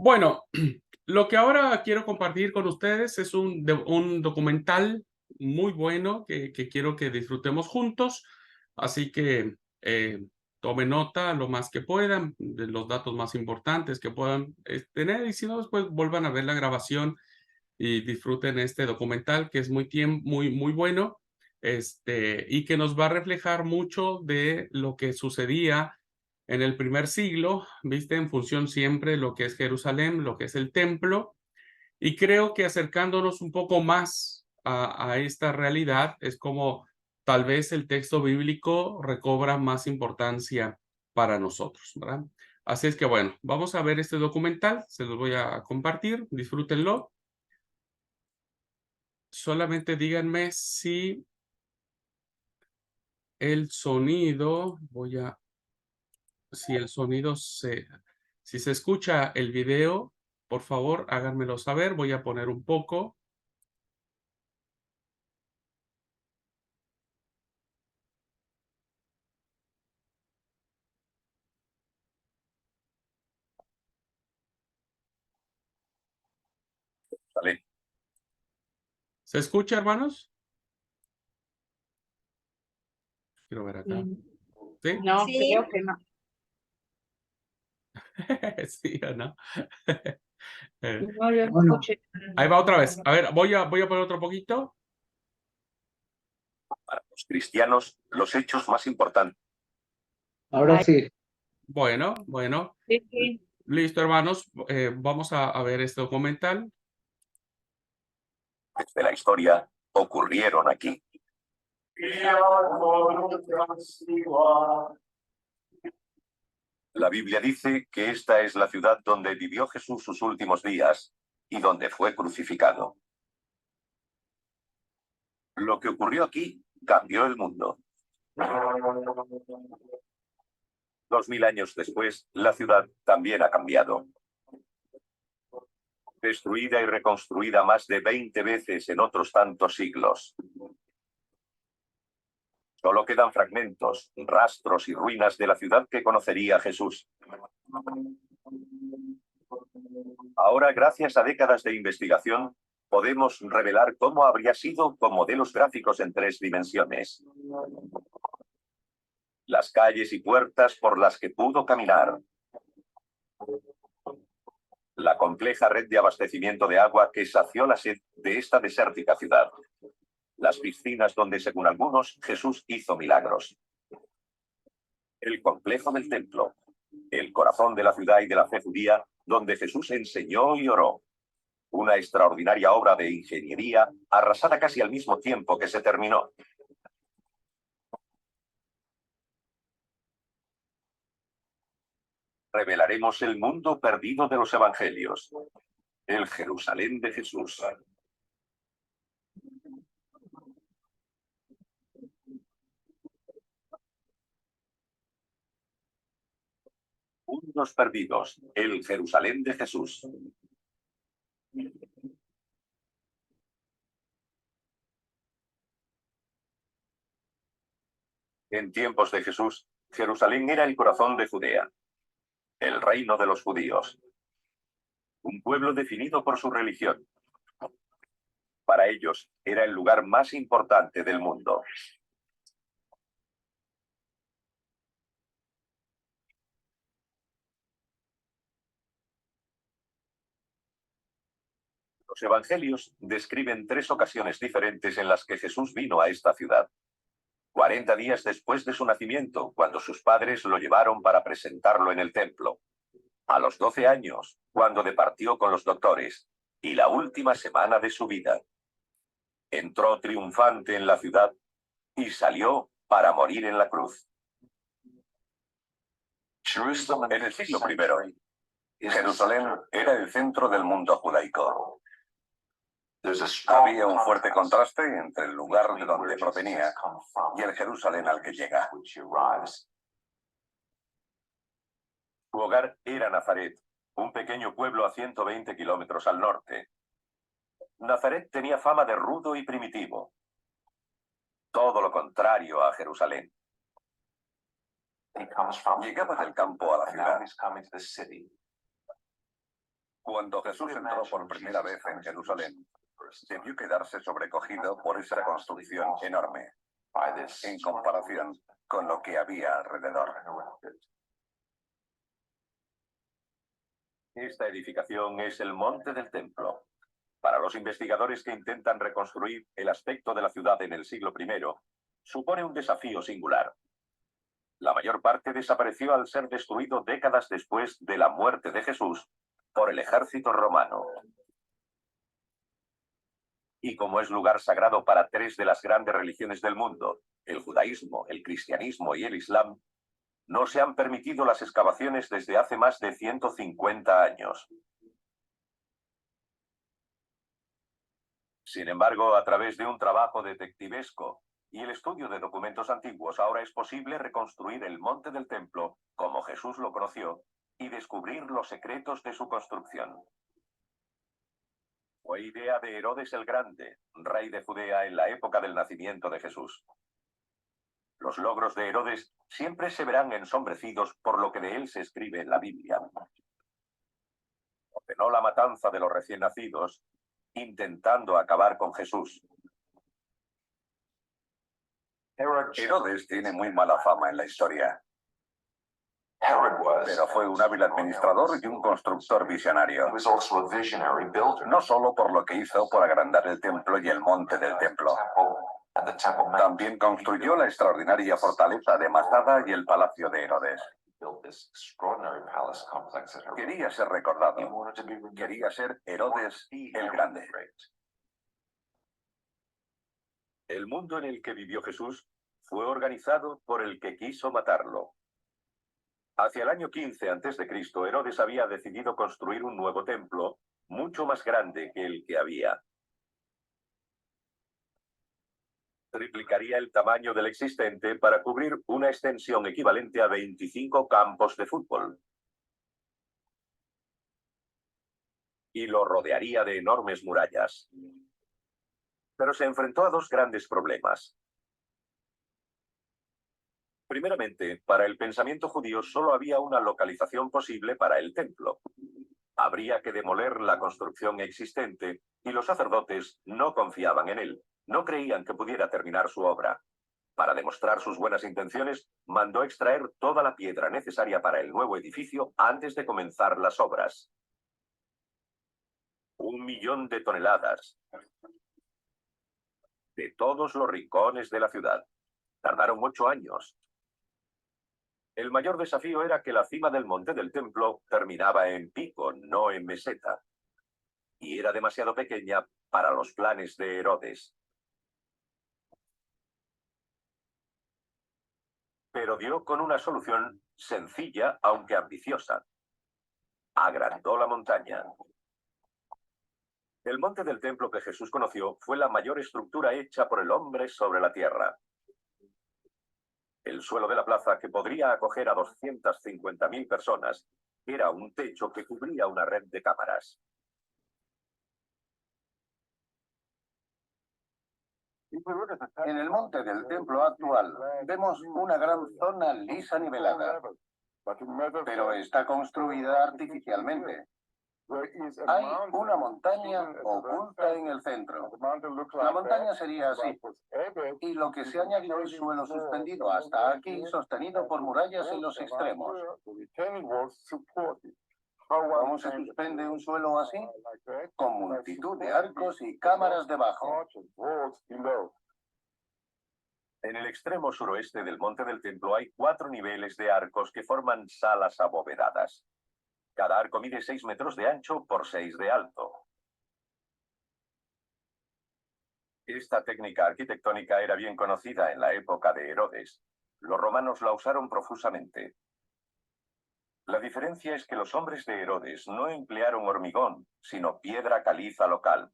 Bueno, lo que ahora quiero compartir con ustedes es un documental muy bueno que quiero que disfrutemos juntos, así que tomen nota lo más que puedan de los datos más importantes que puedan tener y si no, después vuelvan a ver la grabación y disfruten este documental que es muy bueno, y que nos va a reflejar mucho de lo que sucedía en el primer siglo, viste, en función siempre lo que es Jerusalén, lo que es el templo, y creo que acercándonos un poco más a esta realidad es como tal vez el texto bíblico recobra más importancia para nosotros, ¿verdad? Así es que bueno, vamos a ver este documental, se los voy a compartir, disfrútenlo. Solamente díganme si el sonido, si el sonido si se escucha el video, por favor, háganmelo saber. Voy a poner un poco. Vale. ¿Se escucha, hermanos? Quiero ver acá. Mm, ¿Sí? No, Sí. creo que no. ¿Sí o no? No, yo no escuché. Ahí va otra vez. A ver, voy a poner otro poquito. Para los cristianos, los hechos más importantes. Ahora Ay. sí. Bueno. Sí, sí. Listo, hermanos. Vamos a ver este documental. De la historia ocurrieron aquí. La Biblia dice que esta es la ciudad donde vivió Jesús sus últimos días y donde fue crucificado. Lo que ocurrió aquí cambió el mundo. 2000 años después, la ciudad también ha cambiado. Destruida y reconstruida más de 20 veces en otros tantos siglos. Solo quedan fragmentos, rastros y ruinas de la ciudad que conocería Jesús. Ahora, gracias a décadas de investigación, podemos revelar cómo habría sido con modelos gráficos en 3 dimensiones. Las calles y puertas por las que pudo caminar. La compleja red de abastecimiento de agua que sació la sed de esta desértica ciudad. Las piscinas donde, según algunos, Jesús hizo milagros. El complejo del templo, el corazón de la ciudad y de la fe judía, donde Jesús enseñó y oró. Una extraordinaria obra de ingeniería, arrasada casi al mismo tiempo que se terminó. Revelaremos el mundo perdido de los evangelios. El Jerusalén de Jesús. Mundos perdidos. El Jerusalén de Jesús. En tiempos de Jesús, Jerusalén era el corazón de Judea, el reino de los judíos. Un pueblo definido por su religión. Para ellos, era el lugar más importante del mundo. Los evangelios describen 3 ocasiones diferentes en las que Jesús vino a esta ciudad. 40 días después de su nacimiento, cuando sus padres lo llevaron para presentarlo en el templo. A los 12 años, cuando departió con los doctores. Y la última semana de su vida. Entró triunfante en la ciudad y salió para morir en la cruz. En el siglo I, Jerusalén era el centro del mundo judaico. Había un fuerte contraste entre el lugar de donde provenía y el Jerusalén al que llega. Su hogar era Nazaret, un pequeño pueblo a 120 kilómetros al norte. Nazaret tenía fama de rudo y primitivo. Todo lo contrario a Jerusalén. Llegaba del campo a la ciudad. Cuando Jesús entró por primera vez en Jerusalén, debió quedarse sobrecogido por esa construcción enorme, en comparación con lo que había alrededor. Esta edificación es el monte del templo. Para los investigadores que intentan reconstruir el aspecto de la ciudad en el siglo I, supone un desafío singular. La mayor parte desapareció al ser destruido décadas después de la muerte de Jesús por el ejército romano. Y como es lugar sagrado para tres de las grandes religiones del mundo, el judaísmo, el cristianismo y el islam, no se han permitido las excavaciones desde hace más de 150 años. Sin embargo, a través de un trabajo detectivesco y el estudio de documentos antiguos, ahora es posible reconstruir el monte del templo como Jesús lo conoció y descubrir los secretos de su construcción. Fue idea de Herodes el Grande, rey de Judea en la época del nacimiento de Jesús. Los logros de Herodes siempre se verán ensombrecidos por lo que de él se escribe en la Biblia. Ordenó la matanza de los recién nacidos, intentando acabar con Jesús. Herodes tiene muy mala fama en la historia, pero fue un hábil administrador y un constructor visionario. No solo por lo que hizo por agrandar el templo y el monte del templo. También construyó la extraordinaria fortaleza de Masada y el palacio de Herodes. Quería ser recordado. Quería ser Herodes el Grande. El mundo en el que vivió Jesús fue organizado por el que quiso matarlo. Hacia el año 15 a.C., Herodes había decidido construir un nuevo templo, mucho más grande que el que había. Triplicaría el tamaño del existente para cubrir una extensión equivalente a 25 campos de fútbol. Y lo rodearía de enormes murallas. Pero se enfrentó a dos grandes problemas. Primeramente, para el pensamiento judío solo había una localización posible para el templo. Habría que demoler la construcción existente y los sacerdotes no confiaban en él. No creían que pudiera terminar su obra. Para demostrar sus buenas intenciones, mandó extraer toda la piedra necesaria para el nuevo edificio antes de comenzar las obras. 1 millón de toneladas. De todos los rincones de la ciudad. Tardaron 8 años. El mayor desafío era que la cima del monte del templo terminaba en pico, no en meseta. Y era demasiado pequeña para los planes de Herodes. Pero dio con una solución sencilla, aunque ambiciosa. Agrandó la montaña. El monte del templo que Jesús conoció fue la mayor estructura hecha por el hombre sobre la tierra. El suelo de la plaza, que podría acoger a 250.000 personas, era un techo que cubría una red de cámaras. En el monte del templo actual vemos una gran zona lisa nivelada, pero está construida artificialmente. Hay una montaña oculta en el centro. La montaña sería así, y lo que se añadió es suelo suspendido hasta aquí, sostenido por murallas en los extremos. ¿Cómo se suspende un suelo así? Con multitud de arcos y cámaras debajo. En el extremo suroeste del monte del templo hay 4 niveles de arcos que forman salas abovedadas. Cada arco mide 6 metros de ancho por 6 de alto. Esta técnica arquitectónica era bien conocida en la época de Herodes. Los romanos la usaron profusamente. La diferencia es que los hombres de Herodes no emplearon hormigón, sino piedra caliza local.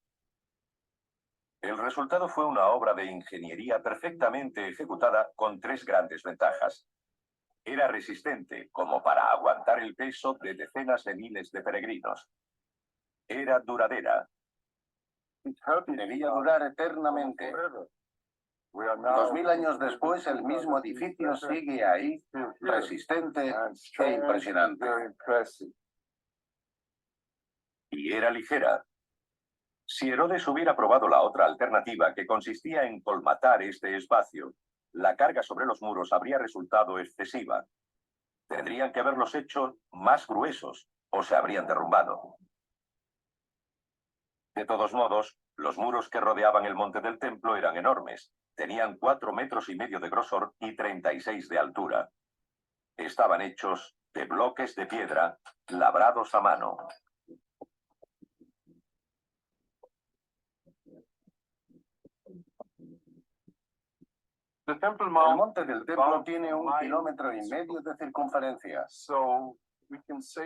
El resultado fue una obra de ingeniería perfectamente ejecutada con 3 grandes ventajas. Era resistente, como para aguantar el peso de decenas de miles de peregrinos. Era duradera. Debía durar eternamente. 2000 años después, el mismo edificio sigue ahí, resistente e impresionante. y era ligera. Si Herodes hubiera probado la otra alternativa, que consistía en colmatar este espacio, la carga sobre los muros habría resultado excesiva. Tendrían que haberlos hecho más gruesos o se habrían derrumbado. De todos modos, los muros que rodeaban el monte del templo eran enormes. Tenían 4,5 metros de grosor y 36 de altura. Estaban hechos de bloques de piedra labrados a mano. El monte del templo tiene 1,5 kilómetros de circunferencia.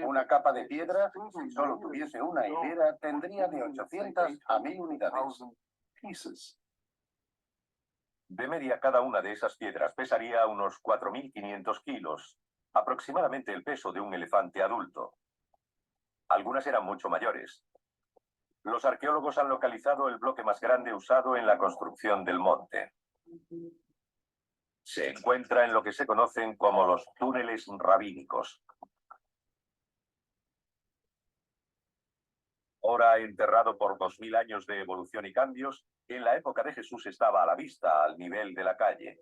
Una capa de piedra, si solo tuviese una hilera, tendría de 800 a 1000 unidades. De media, cada una de esas piedras pesaría unos 4.500 kilos, aproximadamente el peso de un elefante adulto. Algunas eran mucho mayores. Los arqueólogos han localizado el bloque más grande usado en la construcción del monte. Se encuentra en lo que se conocen como los túneles rabínicos. Ahora enterrado por 2000 años de evolución y cambios, en la época de Jesús estaba a la vista, al nivel de la calle.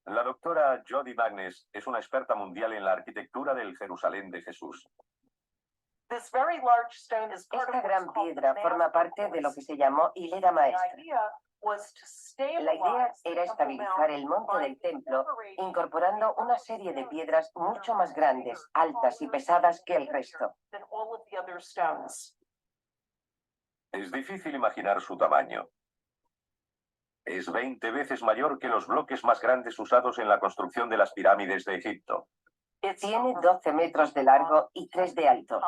La doctora Jody Magnes es una experta mundial en la arquitectura del Jerusalén de Jesús. Esta gran piedra forma parte de lo que se llamó hilera maestra. La idea era estabilizar el monte del templo, incorporando una serie de piedras mucho más grandes, altas y pesadas que el resto. Es difícil imaginar su tamaño. Es 20 veces mayor que los bloques más grandes usados en la construcción de las pirámides de Egipto. Tiene 12 metros de largo y 3 de alto,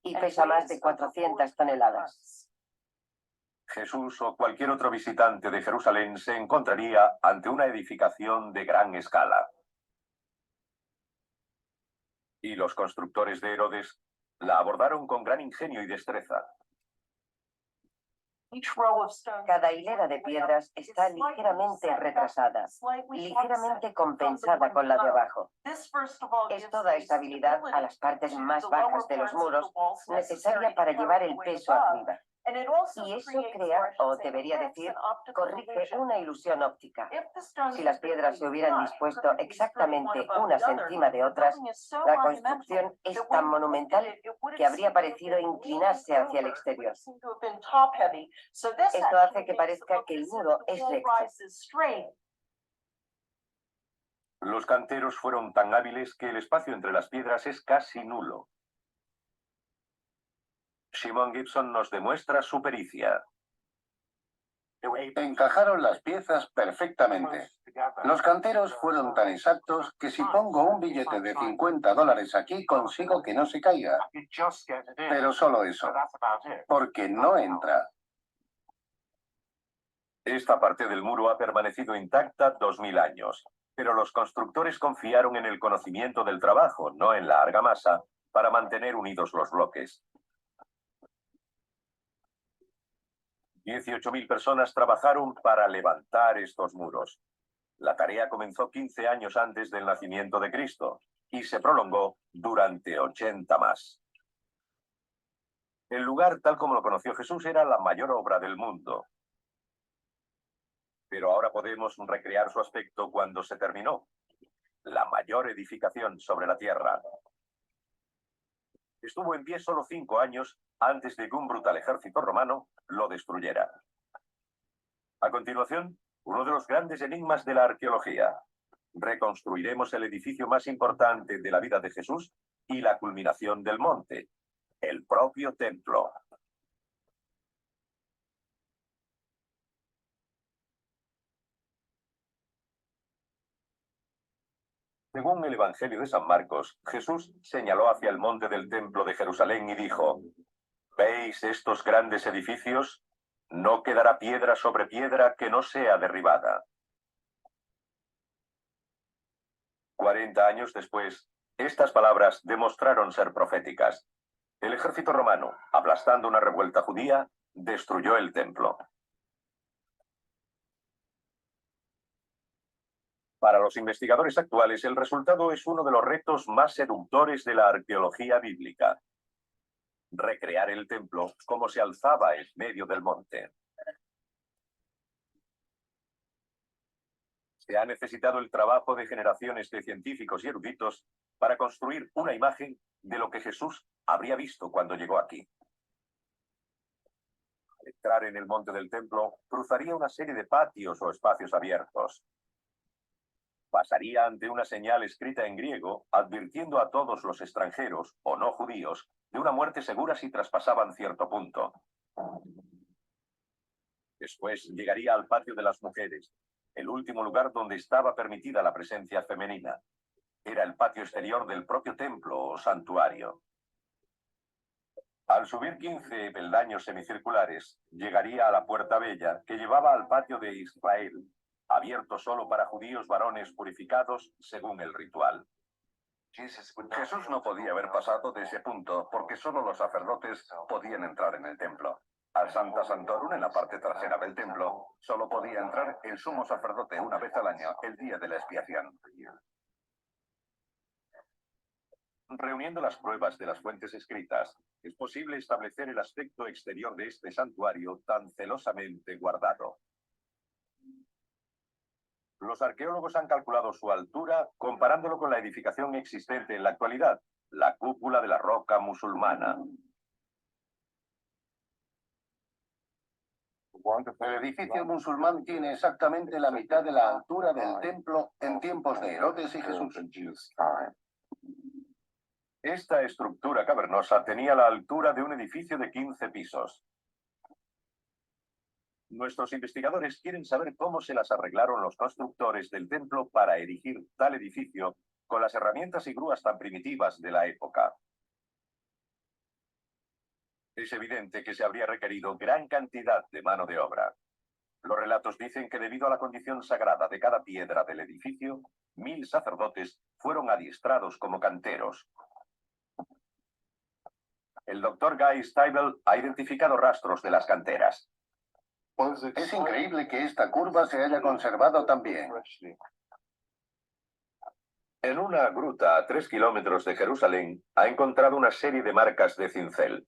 y pesa más de 400 toneladas. Jesús o cualquier otro visitante de Jerusalén se encontraría ante una edificación de gran escala. Y los constructores de Herodes la abordaron con gran ingenio y destreza. Cada hilera de piedras está ligeramente retrasada, ligeramente compensada con la de abajo. Esto da estabilidad a las partes más bajas de los muros, necesaria para llevar el peso arriba. Y eso crea, o debería decir, corrige una ilusión óptica. Si las piedras se hubieran dispuesto exactamente unas encima de otras, la construcción es tan monumental que habría parecido inclinarse hacia el exterior. Esto hace que parezca que el muro es recto. Los canteros fueron tan hábiles que el espacio entre las piedras es casi nulo. Simon Gibson nos demuestra su pericia. Encajaron las piezas perfectamente. Los canteros fueron tan exactos que si pongo un billete de $50 aquí, consigo que no se caiga. Pero solo eso, porque no entra. Esta parte del muro ha permanecido intacta 2000 años, pero los constructores confiaron en el conocimiento del trabajo, no en la argamasa, para mantener unidos los bloques. 18.000 personas trabajaron para levantar estos muros. La tarea comenzó 15 años antes del nacimiento de Cristo y se prolongó durante 80 más. El lugar, tal como lo conoció Jesús, era la mayor obra del mundo. Pero ahora podemos recrear su aspecto cuando se terminó. La mayor edificación sobre la tierra. Estuvo en pie solo 5 años antes de que un brutal ejército romano lo destruyera. A continuación, uno de los grandes enigmas de la arqueología. Reconstruiremos el edificio más importante de la vida de Jesús y la culminación del monte, el propio templo. Según el Evangelio de San Marcos, Jesús señaló hacia el monte del templo de Jerusalén y dijo: ¿Veis estos grandes edificios? No quedará piedra sobre piedra que no sea derribada. 40 años después, estas palabras demostraron ser proféticas. El ejército romano, aplastando una revuelta judía, destruyó el templo. Para los investigadores actuales, el resultado es uno de los retos más seductores de la arqueología bíblica. recrear el templo como se alzaba en medio del monte. Se ha necesitado el trabajo de generaciones de científicos y eruditos para construir una imagen de lo que Jesús habría visto cuando llegó aquí. Al entrar en el monte del templo, cruzaría una serie de patios o espacios abiertos. Pasaría ante una señal escrita en griego, advirtiendo a todos los extranjeros o no judíos de una muerte segura si traspasaban cierto punto. Después llegaría al patio de las mujeres, el último lugar donde estaba permitida la presencia femenina. Era el patio exterior del propio templo o santuario. Al subir 15 peldaños semicirculares, llegaría a la puerta bella que llevaba al patio de Israel, abierto solo para judíos varones purificados según el ritual. Jesús no podía haber pasado de ese punto porque solo los sacerdotes podían entrar en el templo. Al Sancta Sanctorum, en la parte trasera del templo, solo podía entrar el sumo sacerdote una vez al año, el día de la expiación. Reuniendo las pruebas de las fuentes escritas, es posible establecer el aspecto exterior de este santuario tan celosamente guardado. Los arqueólogos han calculado su altura comparándolo con la edificación existente en la actualidad, la cúpula de la roca musulmana. El edificio musulmán tiene exactamente la mitad de la altura del templo en tiempos de Herodes y Jesús. Esta estructura cavernosa tenía la altura de un edificio de 15 pisos. Nuestros investigadores quieren saber cómo se las arreglaron los constructores del templo para erigir tal edificio con las herramientas y grúas tan primitivas de la época. Es evidente que se habría requerido gran cantidad de mano de obra. Los relatos dicen que debido a la condición sagrada de cada piedra del edificio, 1000 sacerdotes fueron adiestrados como canteros. El doctor Guy Stabile ha identificado rastros de las canteras. Es increíble que esta curva se haya conservado tan bien. En una gruta a 3 kilómetros de Jerusalén ha encontrado una serie de marcas de cincel.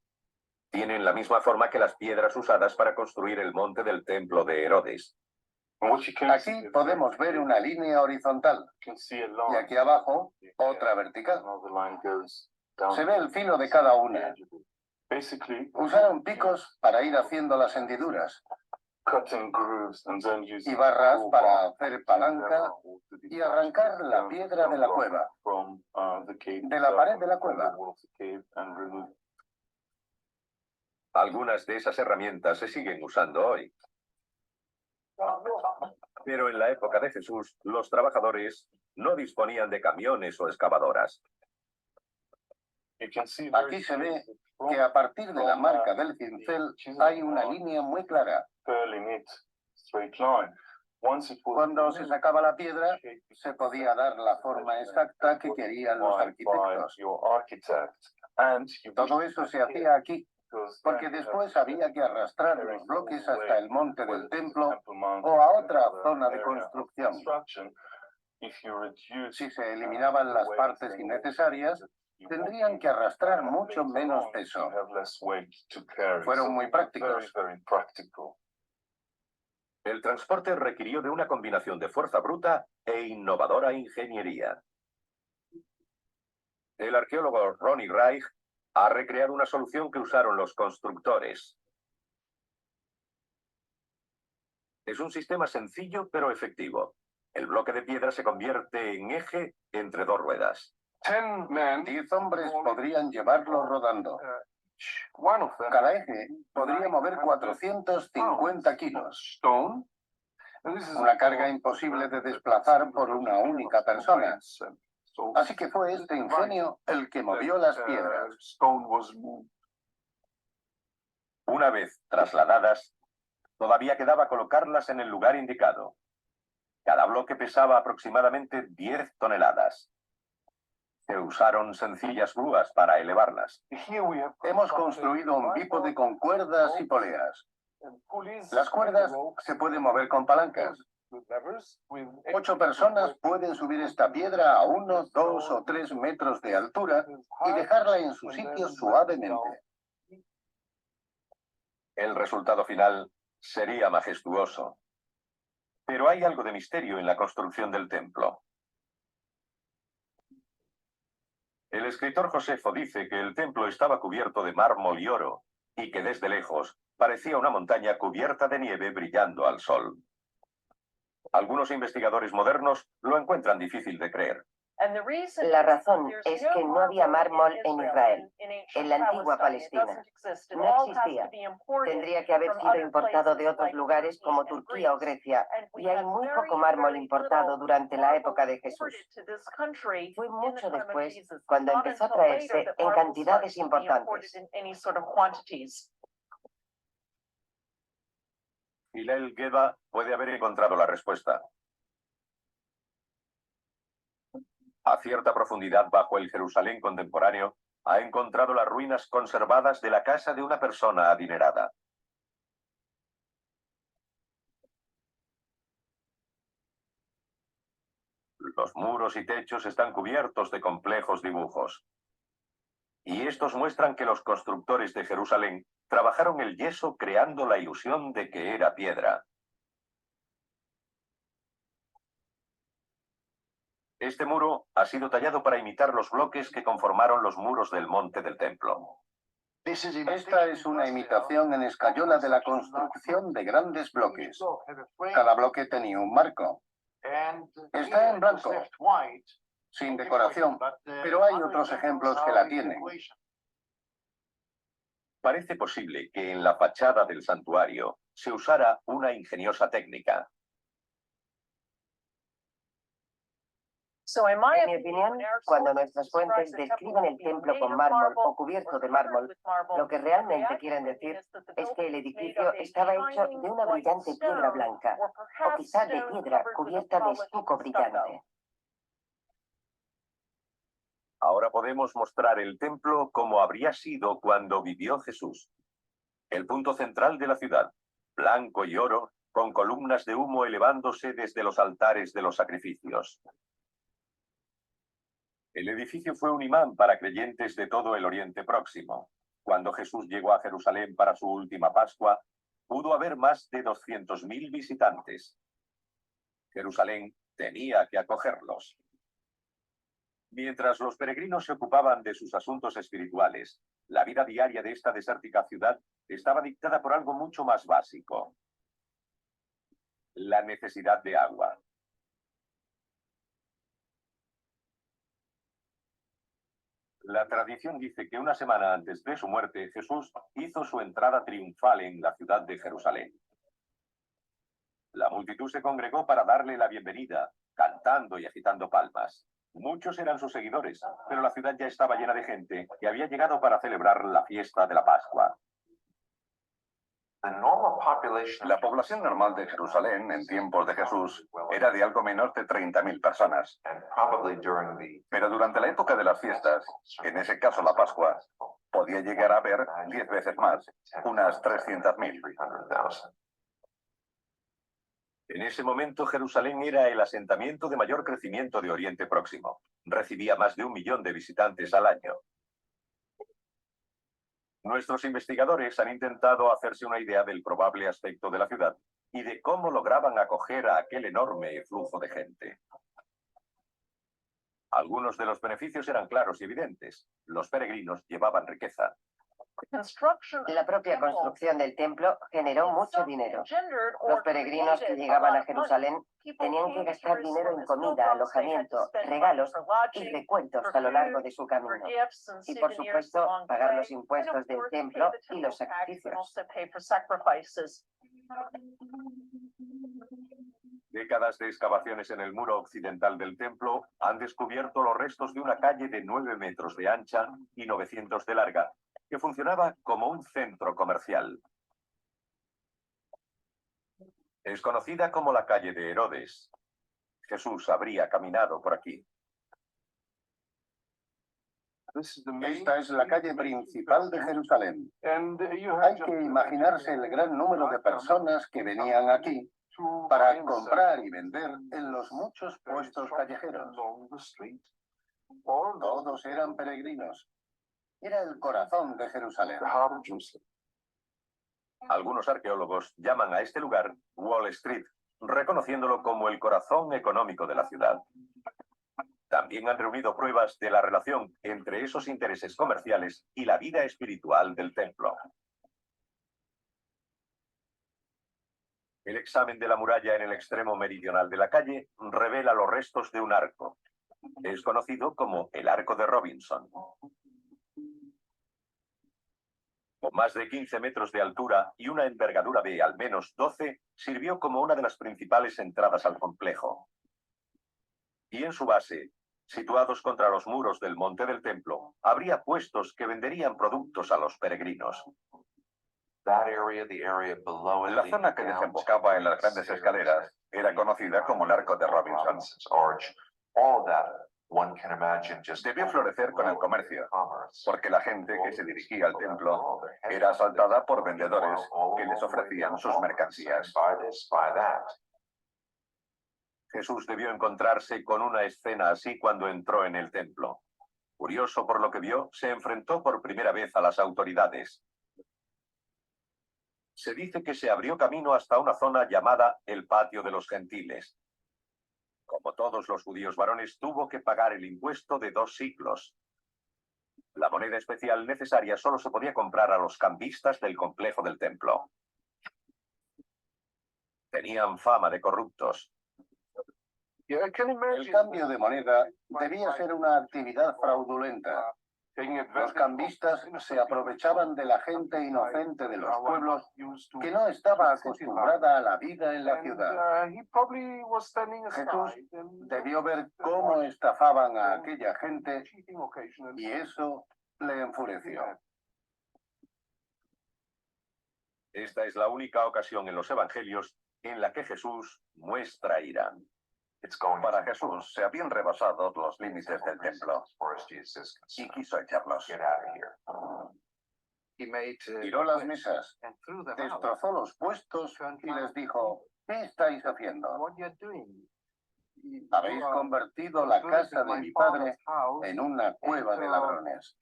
Tienen la misma forma que las piedras usadas para construir el monte del templo de Herodes. Aquí podemos ver una línea horizontal y aquí abajo otra vertical. Se ve el filo de cada una. Usaron picos para ir haciendo las hendiduras y barras para hacer palanca y arrancar la piedra de la cueva, de la pared de la cueva. Algunas de esas herramientas se siguen usando hoy. Pero en la época de Jesús, los trabajadores no disponían de camiones o excavadoras. Aquí se ve que a partir de la marca del cincel hay una línea muy clara. Cuando se sacaba la piedra, se podía dar la forma exacta que querían los arquitectos. Todo eso se hacía aquí, porque después había que arrastrar los bloques hasta el monte del templo o a otra zona de construcción. Si se eliminaban las partes innecesarias, tendrían que arrastrar mucho menos peso. Fueron muy prácticos. El transporte requirió de una combinación de fuerza bruta e innovadora ingeniería. El arqueólogo Ronnie Reich ha recreado una solución que usaron los constructores. Es un sistema sencillo pero efectivo. El bloque de piedra se convierte en eje entre dos ruedas. 10 hombres podrían llevarlo rodando. Cada eje podría mover 450 kilos. Una carga imposible de desplazar por una única persona. Así que fue este ingenio el que movió las piedras. Una vez trasladadas, todavía quedaba colocarlas en el lugar indicado. Cada bloque pesaba aproximadamente 10 toneladas. Se usaron sencillas grúas para elevarlas. Hemos construido un bípode con cuerdas y poleas. Las cuerdas se pueden mover con palancas. 8 personas pueden subir esta piedra a 1, 2 o 3 metros de altura y dejarla en su sitio suavemente. El resultado final sería majestuoso. Pero hay algo de misterio en la construcción del templo. El escritor Josefo dice que el templo estaba cubierto de mármol y oro, y que desde lejos parecía una montaña cubierta de nieve brillando al sol. Algunos investigadores modernos lo encuentran difícil de creer. La razón es que no había mármol en Israel, en la antigua Palestina. No existía. Tendría que haber sido importado de otros lugares como Turquía o Grecia, y hay muy poco mármol importado durante la época de Jesús. Fue mucho después cuando empezó a traerse en cantidades importantes. Hillel Geba puede haber encontrado la respuesta. A cierta profundidad bajo el Jerusalén contemporáneo, ha encontrado las ruinas conservadas de la casa de una persona adinerada. Los muros y techos están cubiertos de complejos dibujos. Y estos muestran que los constructores de Jerusalén trabajaron el yeso creando la ilusión de que era piedra. Este muro ha sido tallado para imitar los bloques que conformaron los muros del monte del templo. Esta es una imitación en escayola de la construcción de grandes bloques. Cada bloque tenía un marco. Está en blanco, sin decoración, pero hay otros ejemplos que la tienen. Parece posible que en la fachada del santuario se usara una ingeniosa técnica. En mi opinión, cuando nuestras fuentes describen el templo con mármol o cubierto de mármol, lo que realmente quieren decir es que el edificio estaba hecho de una brillante piedra blanca, o quizá de piedra cubierta de estuco brillante. Ahora podemos mostrar el templo como habría sido cuando vivió Jesús. El punto central de la ciudad, blanco y oro, con columnas de humo elevándose desde los altares de los sacrificios. El edificio fue un imán para creyentes de todo el Oriente Próximo. Cuando Jesús llegó a Jerusalén para su última Pascua, pudo haber más de 200.000 visitantes. Jerusalén tenía que acogerlos. Mientras los peregrinos se ocupaban de sus asuntos espirituales, la vida diaria de esta desértica ciudad estaba dictada por algo mucho más básico: la necesidad de agua. La tradición dice que una semana antes de su muerte, Jesús hizo su entrada triunfal en la ciudad de Jerusalén. La multitud se congregó para darle la bienvenida, cantando y agitando palmas. Muchos eran sus seguidores, pero la ciudad ya estaba llena de gente que había llegado para celebrar la fiesta de la Pascua. La población normal de Jerusalén en tiempos de Jesús era de algo menos de 30.000 personas. Pero durante la época de las fiestas, en ese caso la Pascua, podía llegar a haber 10 veces más, unas 300.000. En ese momento Jerusalén era el asentamiento de mayor crecimiento de Oriente Próximo. Recibía más de 1 millón de visitantes al año. Nuestros investigadores han intentado hacerse una idea del probable aspecto de la ciudad y de cómo lograban acoger a aquel enorme flujo de gente. Algunos de los beneficios eran claros y evidentes. Los peregrinos llevaban riqueza. La propia construcción del templo generó mucho dinero. Los peregrinos que llegaban a Jerusalén tenían que gastar dinero en comida, alojamiento, regalos y recuentos a lo largo de su camino. Y por supuesto, pagar los impuestos del templo y los sacrificios. Décadas de excavaciones en el muro occidental del templo han descubierto los restos de una calle de 9 metros de ancha y 900 de larga, que funcionaba como un centro comercial. Es conocida como la calle de Herodes. Jesús habría caminado por aquí. Esta es la calle principal de Jerusalén. Hay que imaginarse el gran número de personas que venían aquí para comprar y vender en los muchos puestos callejeros. Todos eran peregrinos. Era el corazón de Jerusalén. Algunos arqueólogos llaman a este lugar Wall Street, reconociéndolo como el corazón económico de la ciudad. También han reunido pruebas de la relación entre esos intereses comerciales y la vida espiritual del templo. El examen de la muralla en el extremo meridional de la calle revela los restos de un arco. Es conocido como el Arco de Robinson. Con más de 15 metros de altura y una envergadura de al menos 12, sirvió como una de las principales entradas al complejo. Y en su base, situados contra los muros del monte del templo, habría puestos que venderían productos a los peregrinos. La zona que desembocaba en las grandes escaleras era conocida como el Arco de Robinson. Debió florecer con el comercio, porque la gente que se dirigía al templo era asaltada por vendedores que les ofrecían sus mercancías. Jesús debió encontrarse con una escena así cuando entró en el templo. Curioso por lo que vio, se enfrentó por primera vez a las autoridades. Se dice que se abrió camino hasta una zona llamada el Patio de los Gentiles. Como todos los judíos varones, tuvo que pagar el impuesto de 2 siclos. La moneda especial necesaria solo se podía comprar a los cambistas del complejo del templo. Tenían fama de corruptos. El cambio de moneda debía ser una actividad fraudulenta. Los cambistas se aprovechaban de la gente inocente de los pueblos que no estaba acostumbrada a la vida en la ciudad. Jesús debió ver cómo estafaban a aquella gente y eso le enfureció. Esta es la única ocasión en los evangelios en la que Jesús muestra ira. Para Jesús se habían rebasado los límites del templo y quiso echarlos. Tiró las mesas, destrozó los puestos y les dijo: ¿qué estáis haciendo? Habéis convertido la casa de mi padre en una cueva de ladrones.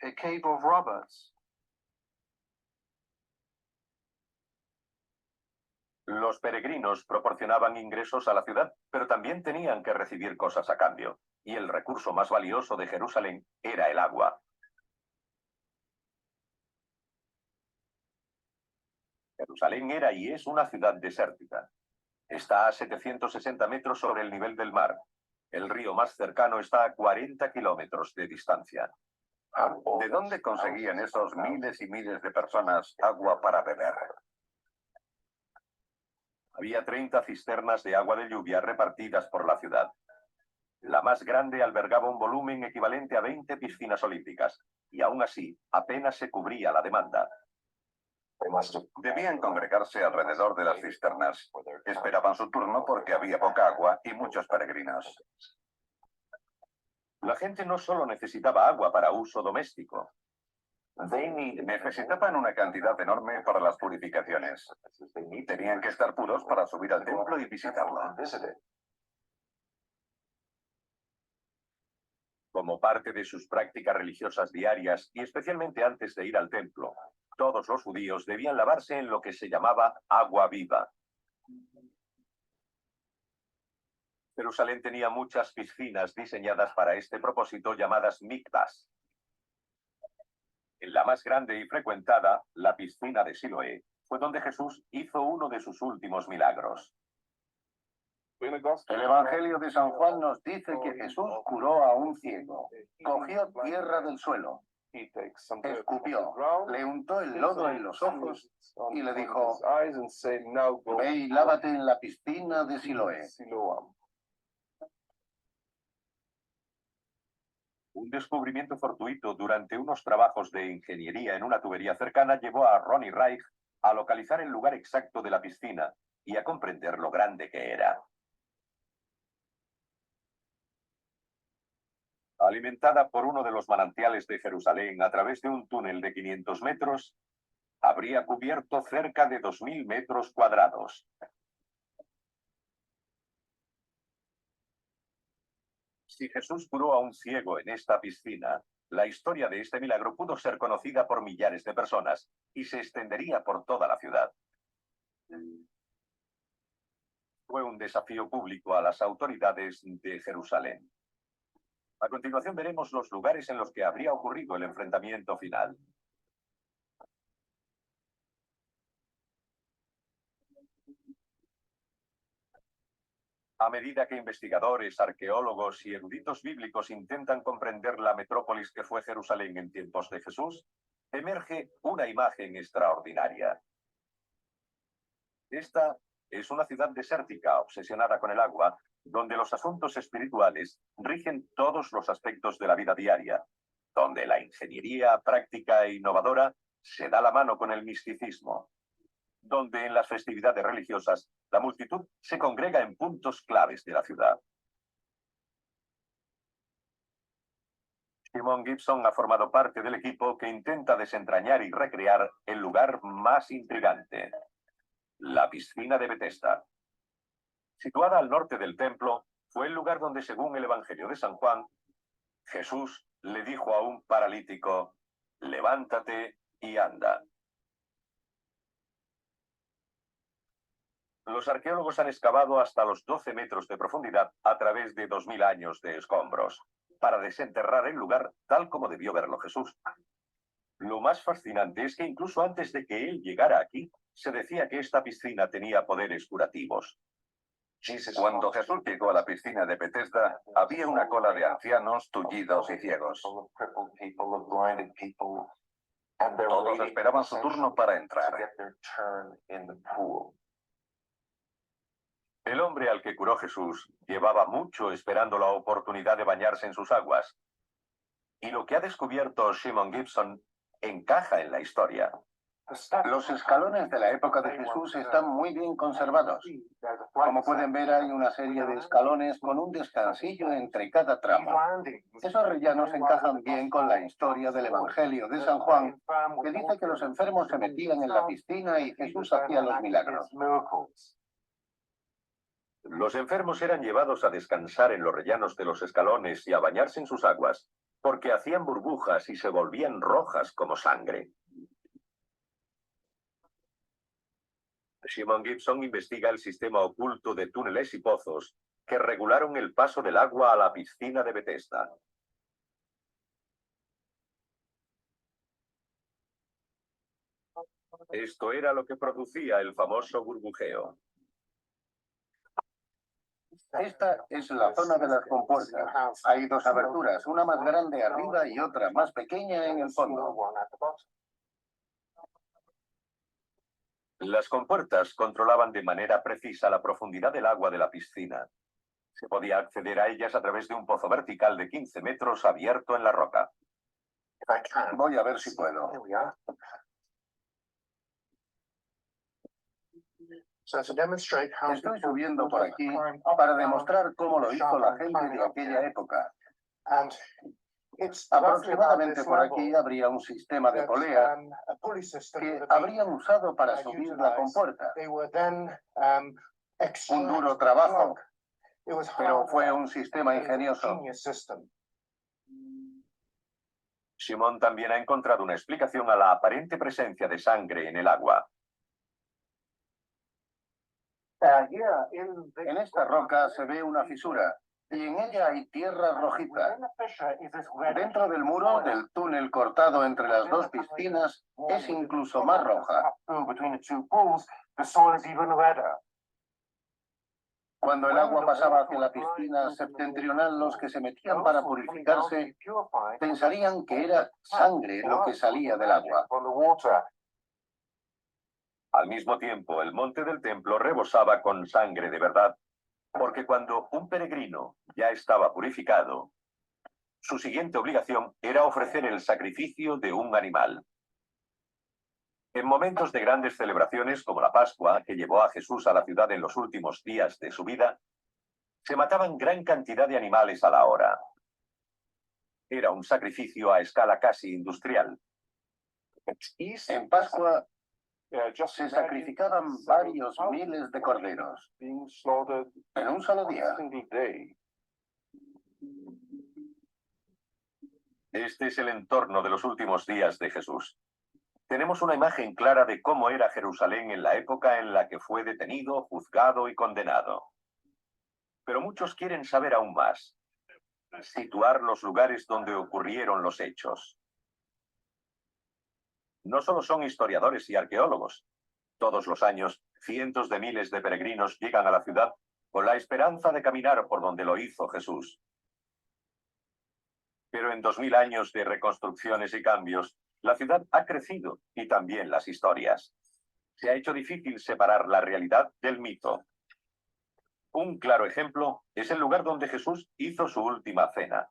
Los peregrinos proporcionaban ingresos a la ciudad, pero también tenían que recibir cosas a cambio, y el recurso más valioso de Jerusalén era el agua. Jerusalén era y es una ciudad desértica. Está a 760 metros sobre el nivel del mar. El río más cercano está a 40 kilómetros de distancia. ¿De dónde conseguían esos miles y miles de personas agua para beber? Había 30 cisternas de agua de lluvia repartidas por la ciudad. La más grande albergaba un volumen equivalente a 20 piscinas olímpicas, y aún así apenas se cubría la demanda. Debían congregarse alrededor de las cisternas. Esperaban su turno porque había poca agua y muchos peregrinos. La gente no solo necesitaba agua para uso doméstico. Necesitaban una cantidad enorme para las purificaciones. Tenían que estar puros para subir al templo y visitarlo. Como parte de sus prácticas religiosas diarias y especialmente antes de ir al templo, todos los judíos debían lavarse en lo que se llamaba agua viva. Jerusalén tenía muchas piscinas diseñadas para este propósito llamadas mikvahs. En la más grande y frecuentada, la piscina de Siloé, fue donde Jesús hizo uno de sus últimos milagros. El Evangelio de San Juan nos dice que Jesús curó a un ciego. Cogió tierra del suelo, escupió, le untó el lodo en los ojos y le dijo: ve y lávate en la piscina de Siloé. Un descubrimiento fortuito durante unos trabajos de ingeniería en una tubería cercana llevó a Ronnie Reich a localizar el lugar exacto de la piscina y a comprender lo grande que era. Alimentada por uno de los manantiales de Jerusalén a través de un túnel de 500 metros, habría cubierto cerca de 2.000 metros cuadrados. Si Jesús curó a un ciego en esta piscina, la historia de este milagro pudo ser conocida por millares de personas y se extendería por toda la ciudad. Fue un desafío público a las autoridades de Jerusalén. A continuación veremos los lugares en los que habría ocurrido el enfrentamiento final. A medida que investigadores, arqueólogos y eruditos bíblicos intentan comprender la metrópolis que fue Jerusalén en tiempos de Jesús, emerge una imagen extraordinaria. Esta es una ciudad desértica, obsesionada con el agua, donde los asuntos espirituales rigen todos los aspectos de la vida diaria, donde la ingeniería práctica e innovadora se da la mano con el misticismo, donde en las festividades religiosas la multitud se congrega en puntos claves de la ciudad. Simon Gibson ha formado parte del equipo que intenta desentrañar y recrear el lugar más intrigante, la piscina de Betesda. Situada al norte del templo, fue el lugar donde, según el Evangelio de San Juan, Jesús le dijo a un paralítico: levántate y anda. Los arqueólogos han excavado hasta los 12 metros de profundidad a través de 2000 años de escombros, para desenterrar el lugar tal como debió verlo Jesús. Lo más fascinante es que incluso antes de que él llegara aquí, se decía que esta piscina tenía poderes curativos. Cuando Jesús llegó a la piscina de Betesda, había una cola de ancianos, tullidos y ciegos. Todos esperaban su turno para entrar. El hombre al que curó Jesús llevaba mucho esperando la oportunidad de bañarse en sus aguas. Y lo que ha descubierto Simon Gibson encaja en la historia. Los escalones de la época de Jesús están muy bien conservados. Como pueden ver, hay una serie de escalones con un descansillo entre cada tramo. Esos rellanos encajan bien con la historia del Evangelio de San Juan, que dice que los enfermos se metían en la piscina y Jesús hacía los milagros. Los enfermos eran llevados a descansar en los rellanos de los escalones y a bañarse en sus aguas, porque hacían burbujas y se volvían rojas como sangre. Simon Gibson investiga el sistema oculto de túneles y pozos que regularon el paso del agua a la piscina de Betesda. Esto era lo que producía el famoso burbujeo. Esta es la zona de las compuertas. Hay dos aberturas, una más grande arriba y otra más pequeña en el fondo. Las compuertas controlaban de manera precisa la profundidad del agua de la piscina. Se podía acceder a ellas a través de un pozo vertical de 15 metros abierto en la roca. Voy a ver si puedo. Estoy subiendo por aquí para demostrar cómo lo hizo la gente de aquella época. Aproximadamente por aquí habría un sistema de polea que habrían usado para subir la compuerta. Un duro trabajo, pero fue un sistema ingenioso. Simón también ha encontrado una explicación a la aparente presencia de sangre en el agua. En esta roca se ve una fisura y en ella hay tierra rojiza. Dentro del muro del túnel cortado entre las dos piscinas es incluso más roja. Cuando el agua pasaba hacia la piscina septentrional, los que se metían para purificarse pensarían que era sangre lo que salía del agua. Al mismo tiempo, el monte del templo rebosaba con sangre de verdad, porque cuando un peregrino ya estaba purificado, su siguiente obligación era ofrecer el sacrificio de un animal. En momentos de grandes celebraciones como la Pascua, que llevó a Jesús a la ciudad en los últimos días de su vida, se mataban gran cantidad de animales a la hora. Era un sacrificio a escala casi industrial. En Pascua se sacrificaban varios miles de corderos en un solo día. Este es el entorno de los últimos días de Jesús. Tenemos una imagen clara de cómo era Jerusalén en la época en la que fue detenido, juzgado y condenado. Pero muchos quieren saber aún más. Situar los lugares donde ocurrieron los hechos. No solo son historiadores y arqueólogos. Todos los años, cientos de miles de peregrinos llegan a la ciudad con la esperanza de caminar por donde lo hizo Jesús. Pero en 2000 años de reconstrucciones y cambios, la ciudad ha crecido y también las historias. Se ha hecho difícil separar la realidad del mito. Un claro ejemplo es el lugar donde Jesús hizo su última cena.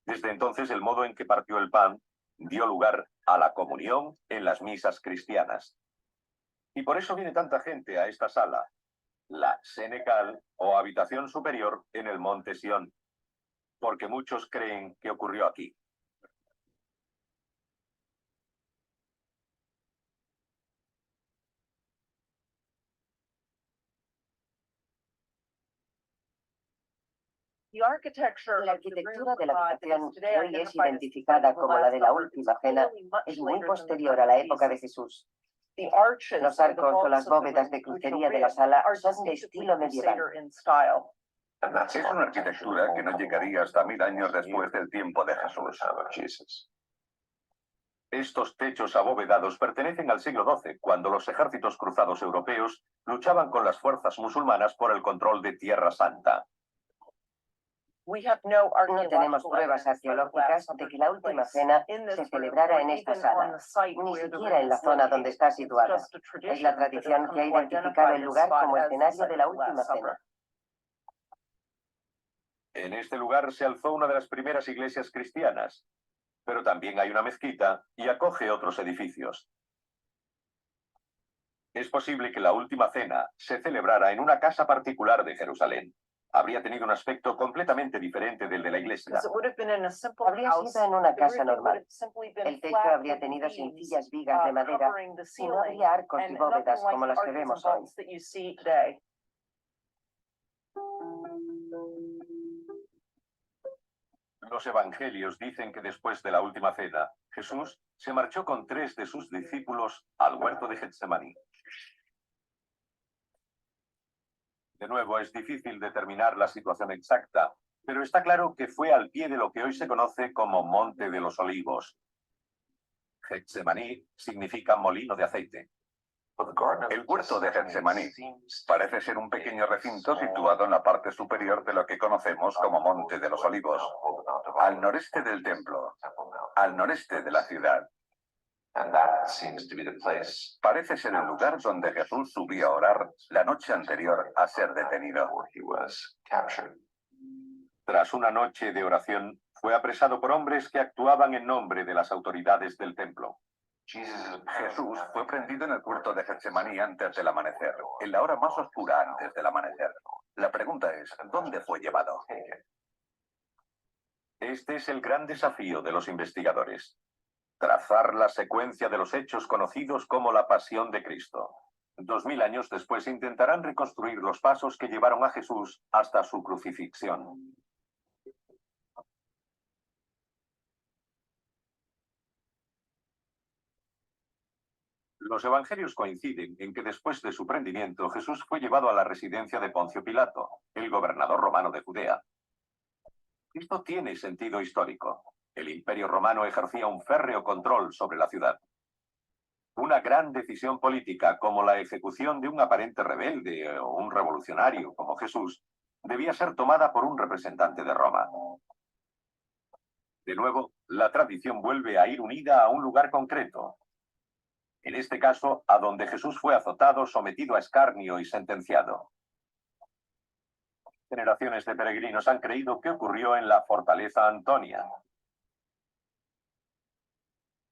Desde entonces, el modo en que partió el pan dio lugar a la comunión en las misas cristianas. Y por eso viene tanta gente a esta sala, la Senecal o habitación superior en el monte Sión, porque muchos creen que ocurrió aquí. La arquitectura de la habitación, que hoy es identificada como la de la última cena, es muy posterior a la época de Jesús. Los arcos o las bóvedas de crucería de la sala son de estilo medieval. Es una arquitectura que no llegaría hasta 1000 años después del tiempo de Jesús. Estos techos abovedados pertenecen al siglo XII, cuando los ejércitos cruzados europeos luchaban con las fuerzas musulmanas por el control de Tierra Santa. No tenemos pruebas arqueológicas de que la última cena se celebrara en esta sala, ni siquiera en la zona donde está situada. Es la tradición que ha identificado el lugar como escenario de la última cena. En este lugar se alzó una de las primeras iglesias cristianas, pero también hay una mezquita y acoge otros edificios. Es posible que la última cena se celebrara en una casa particular de Jerusalén. Habría tenido un aspecto completamente diferente del de la iglesia. Habría sido en una casa normal. El techo habría tenido sencillas vigas de madera y no habría arcos y bóvedas como las que vemos hoy. Los evangelios dicen que después de la última cena, Jesús se marchó con 3 de sus discípulos al huerto de Getsemaní. De nuevo, es difícil determinar la situación exacta, pero está claro que fue al pie de lo que hoy se conoce como Monte de los Olivos. Getsemaní significa molino de aceite. El huerto de Getsemaní parece ser un pequeño recinto situado en la parte superior de lo que conocemos como Monte de los Olivos, al noreste del templo, al noreste de la ciudad. Parece ser el lugar donde Jesús subió a orar la noche anterior a ser detenido. Tras una noche de oración, fue apresado por hombres que actuaban en nombre de las autoridades del templo. Jesús fue prendido en el huerto de Getsemaní antes del amanecer, en la hora más oscura antes del amanecer. La pregunta es, ¿dónde fue llevado? Este es el gran desafío de los investigadores. Trazar la secuencia de los hechos conocidos como la Pasión de Cristo. 2000 años después intentarán reconstruir los pasos que llevaron a Jesús hasta su crucifixión. Los evangelios coinciden en que después de su prendimiento, Jesús fue llevado a la residencia de Poncio Pilato, el gobernador romano de Judea. Esto tiene sentido histórico. El Imperio Romano ejercía un férreo control sobre la ciudad. Una gran decisión política, como la ejecución de un aparente rebelde o un revolucionario como Jesús, debía ser tomada por un representante de Roma. De nuevo, la tradición vuelve a ir unida a un lugar concreto. En este caso, a donde Jesús fue azotado, sometido a escarnio y sentenciado. Generaciones de peregrinos han creído que ocurrió en la fortaleza Antonia.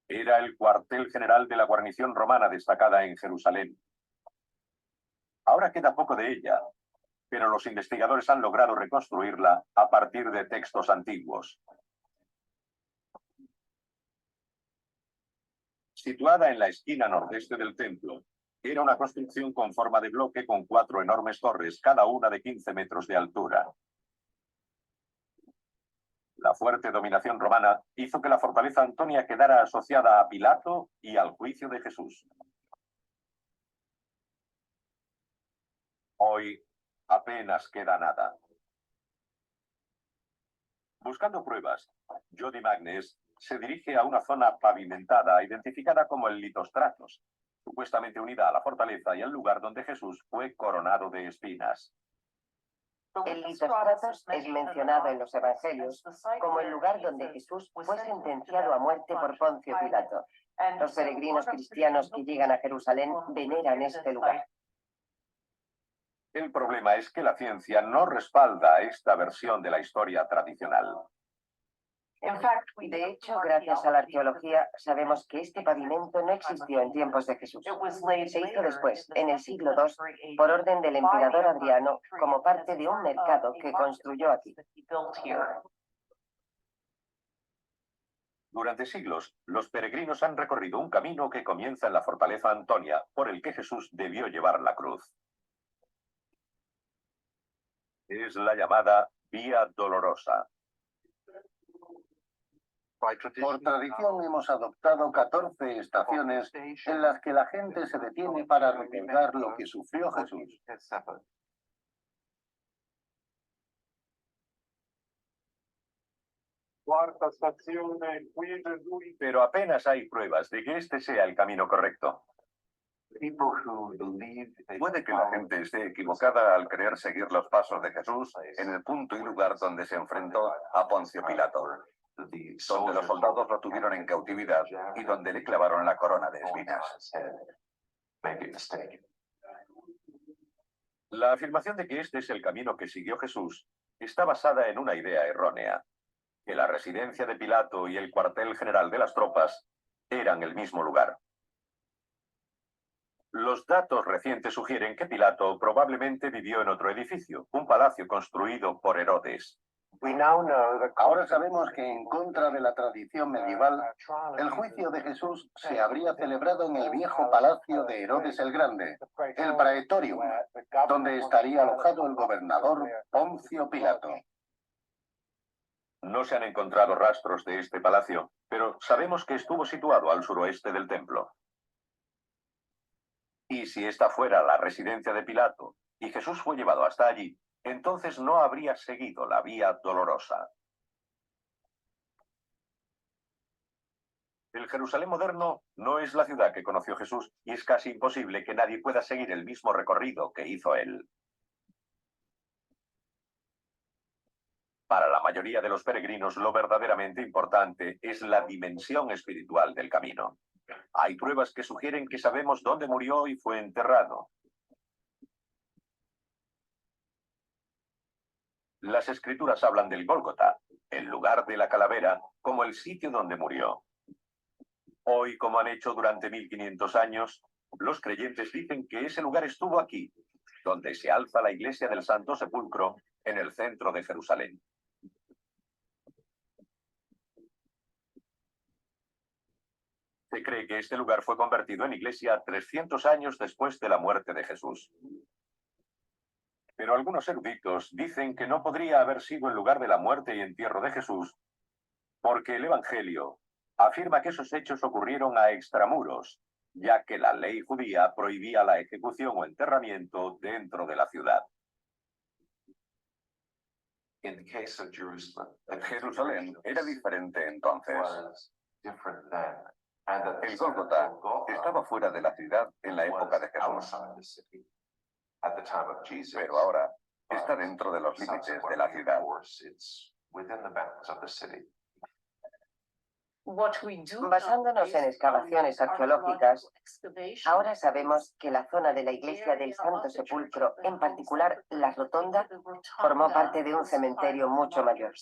Era el cuartel general de la guarnición romana destacada en Jerusalén. Ahora queda poco de ella, pero los investigadores han logrado reconstruirla a partir de textos antiguos. Situada en la esquina nordeste del templo, era una construcción con forma de bloque con 4 enormes torres, cada una de 15 metros de altura. La fuerte dominación romana hizo que la fortaleza Antonia quedara asociada a Pilato y al juicio de Jesús. Hoy apenas queda nada. Buscando pruebas, Jody Magnes se dirige a una zona pavimentada identificada como el Litostratos, supuestamente unida a la fortaleza y al lugar donde Jesús fue coronado de espinas. El Litostratos es mencionado en los Evangelios como el lugar donde Jesús fue sentenciado a muerte por Poncio Pilato. Los peregrinos cristianos que llegan a Jerusalén veneran este lugar. El problema es que la ciencia no respalda esta versión de la historia tradicional. De hecho, gracias a la arqueología, sabemos que este pavimento no existió en tiempos de Jesús. Se hizo después, en el siglo II, por orden del emperador Adriano, como parte de un mercado que construyó aquí. Durante siglos, los peregrinos han recorrido un camino que comienza en la fortaleza Antonia, por el que Jesús debió llevar la cruz. Es la llamada Vía Dolorosa. Por tradición hemos adoptado 14 estaciones en las que la gente se detiene para recordar lo que sufrió Jesús. Pero apenas hay pruebas de que este sea el camino correcto. Puede que la gente esté equivocada al querer seguir los pasos de Jesús en el punto y lugar donde se enfrentó a Poncio Pilato, donde los soldados lo tuvieron en cautividad y donde le clavaron la corona de espinas. La afirmación de que este es el camino que siguió Jesús está basada en una idea errónea, que la residencia de Pilato y el cuartel general de las tropas eran el mismo lugar. Los datos recientes sugieren que Pilato probablemente vivió en otro edificio, un palacio construido por Herodes. Ahora sabemos que, en contra de la tradición medieval, el juicio de Jesús se habría celebrado en el viejo palacio de Herodes el Grande, el Praetorium, donde estaría alojado el gobernador Poncio Pilato. No se han encontrado rastros de este palacio, pero sabemos que estuvo situado al suroeste del templo. Y si esta fuera la residencia de Pilato y Jesús fue llevado hasta allí, entonces no habría seguido la Vía Dolorosa. El Jerusalén moderno no es la ciudad que conoció Jesús y es casi imposible que nadie pueda seguir el mismo recorrido que hizo él. Para la mayoría de los peregrinos, lo verdaderamente importante es la dimensión espiritual del camino. Hay pruebas que sugieren que sabemos dónde murió y fue enterrado. Las escrituras hablan del Gólgota, el lugar de la calavera, como el sitio donde murió. Hoy, como han hecho durante 1500 años, los creyentes dicen que ese lugar estuvo aquí, donde se alza la iglesia del Santo Sepulcro, en el centro de Jerusalén. Se cree que este lugar fue convertido en iglesia 300 años después de la muerte de Jesús. Pero algunos eruditos dicen que no podría haber sido el lugar de la muerte y entierro de Jesús, porque el Evangelio afirma que esos hechos ocurrieron a extramuros, ya que la ley judía prohibía la ejecución o enterramiento dentro de la ciudad. En Jerusalén era diferente entonces. El Gólgota estaba fuera de la ciudad en la época de Jesús. Pero ahora está dentro de los límites de la ciudad. Basándonos en excavaciones arqueológicas, ahora sabemos que la zona de la iglesia del Santo Sepulcro, en particular la rotonda, formó parte de un cementerio mucho mayor.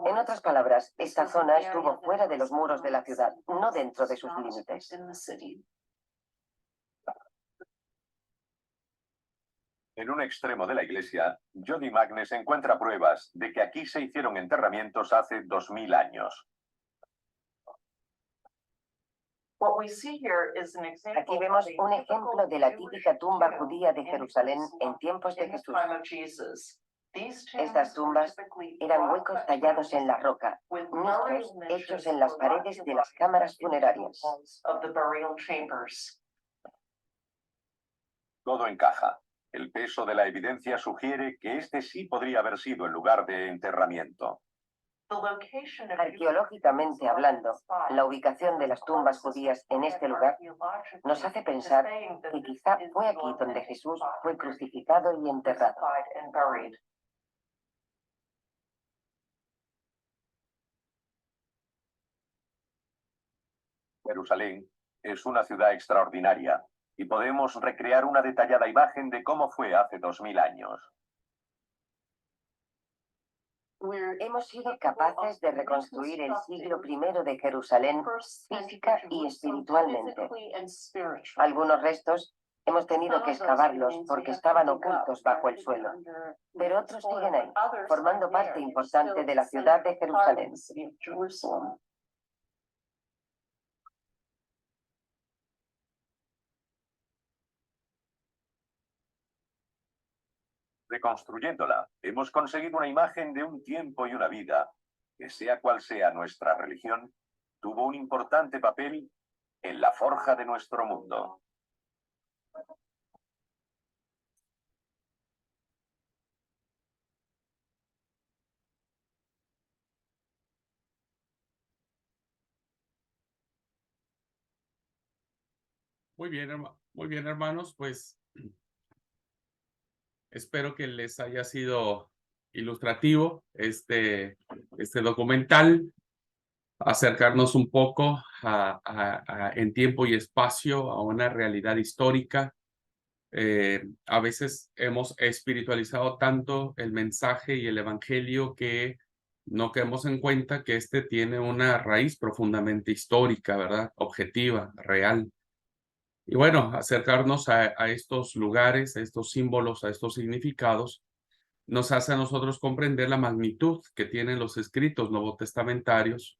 En otras palabras, esta zona estuvo fuera de los muros de la ciudad, no dentro de sus límites. En un extremo de la iglesia, Jody Magnes encuentra pruebas de que aquí se hicieron enterramientos hace 2000 años. Aquí vemos un ejemplo de la típica tumba judía de Jerusalén en tiempos de Jesús. Estas tumbas eran huecos tallados en la roca, nichos hechos en las paredes de las cámaras funerarias. Todo encaja. El peso de la evidencia sugiere que este sí podría haber sido el lugar de enterramiento. Arqueológicamente hablando, la ubicación de las tumbas judías en este lugar nos hace pensar que quizá fue aquí donde Jesús fue crucificado y enterrado. Jerusalén es una ciudad extraordinaria y podemos recrear una detallada imagen de cómo fue hace 2000 años. Hemos sido capaces de reconstruir el siglo I de Jerusalén física y espiritualmente. Algunos restos hemos tenido que excavarlos porque estaban ocultos bajo el suelo, pero otros siguen ahí, formando parte importante de la ciudad de Jerusalén. Reconstruyéndola, hemos conseguido una imagen de un tiempo y una vida que, sea cual sea nuestra religión, tuvo un importante papel en la forja de nuestro mundo. Muy bien, hermanos, pues espero que les haya sido ilustrativo este documental, acercarnos un poco en tiempo y espacio a una realidad histórica. A veces hemos espiritualizado tanto el mensaje y el evangelio que no quedamos en cuenta que este tiene una raíz profundamente histórica, ¿verdad? Objetiva, real. Y bueno, acercarnos a estos lugares, a estos símbolos, a estos significados, nos hace a nosotros comprender la magnitud que tienen los escritos novotestamentarios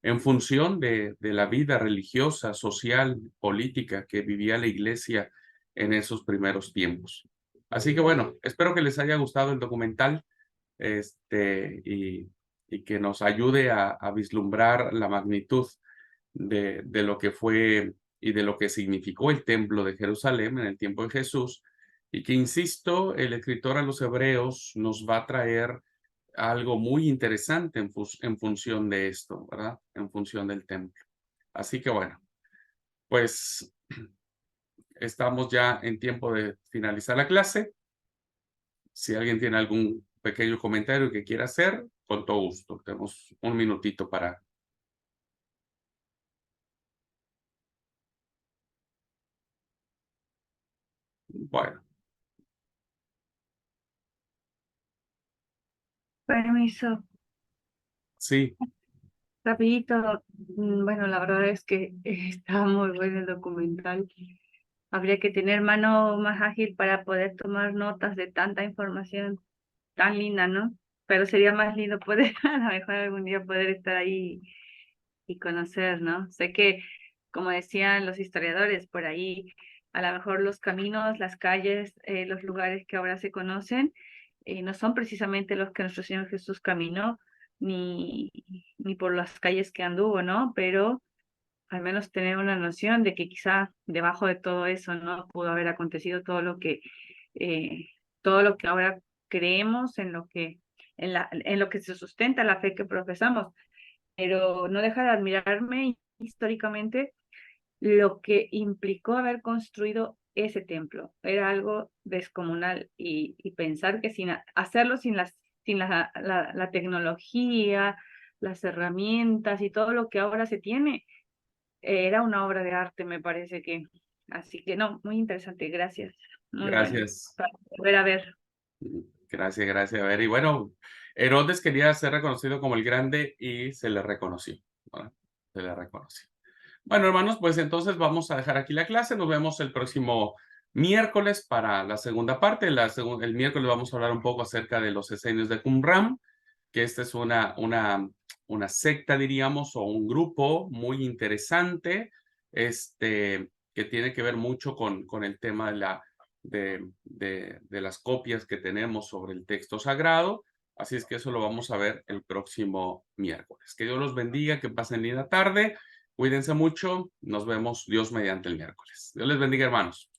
en función de la vida religiosa, social, política que vivía la iglesia en esos primeros tiempos. Así que bueno, espero que les haya gustado el documental y que nos ayude a vislumbrar la magnitud de lo que fue y de lo que significó el templo de Jerusalén en el tiempo de Jesús, y que, insisto, el escritor a los hebreos nos va a traer algo muy interesante en función de esto, ¿verdad? En función del templo. Así que bueno, pues estamos ya en tiempo de finalizar la clase. Si alguien tiene algún pequeño comentario que quiera hacer, con todo gusto. Tenemos un minutito para... Bueno, Permiso, sí, rapidito. Bueno, la verdad es que está muy bueno el documental. Habría que tener mano más ágil para poder tomar notas de tanta información tan linda, ¿no? Pero sería más lindo poder, a lo mejor algún día poder estar ahí y conocer, ¿no? Sé que, como decían los historiadores, por ahí, a lo mejor los caminos, las calles, los lugares que ahora se conocen, no son precisamente los que nuestro Señor Jesús caminó, ni por las calles que anduvo, ¿no? Pero al menos tener una noción de que quizá debajo de todo eso no pudo haber acontecido todo lo que ahora creemos, en lo que se sustenta la fe que profesamos, pero no deja de admirarme históricamente lo que implicó haber construido ese templo. Era algo descomunal, y pensar que hacerlo sin la tecnología, las herramientas y todo lo que ahora se tiene, era una obra de arte, me parece que. Así que no, muy interesante, gracias. Muy bueno. gracias. Para volver a ver. Gracias. A ver, y bueno, Herodes quería ser reconocido como el grande y se le reconoció, ¿verdad? Se le reconoció. Bueno, hermanos, pues entonces vamos a dejar aquí la clase. Nos vemos el próximo miércoles para la segunda parte. El miércoles vamos a hablar un poco acerca de los esenios de Qumran, que esta es una secta, diríamos, o un grupo muy interesante, que tiene que ver mucho con el tema de las copias que tenemos sobre el texto sagrado. Así es que eso lo vamos a ver el próximo miércoles. Que Dios los bendiga, que pasen linda tarde. Cuídense mucho. Nos vemos Dios mediante el miércoles. Dios les bendiga, hermanos.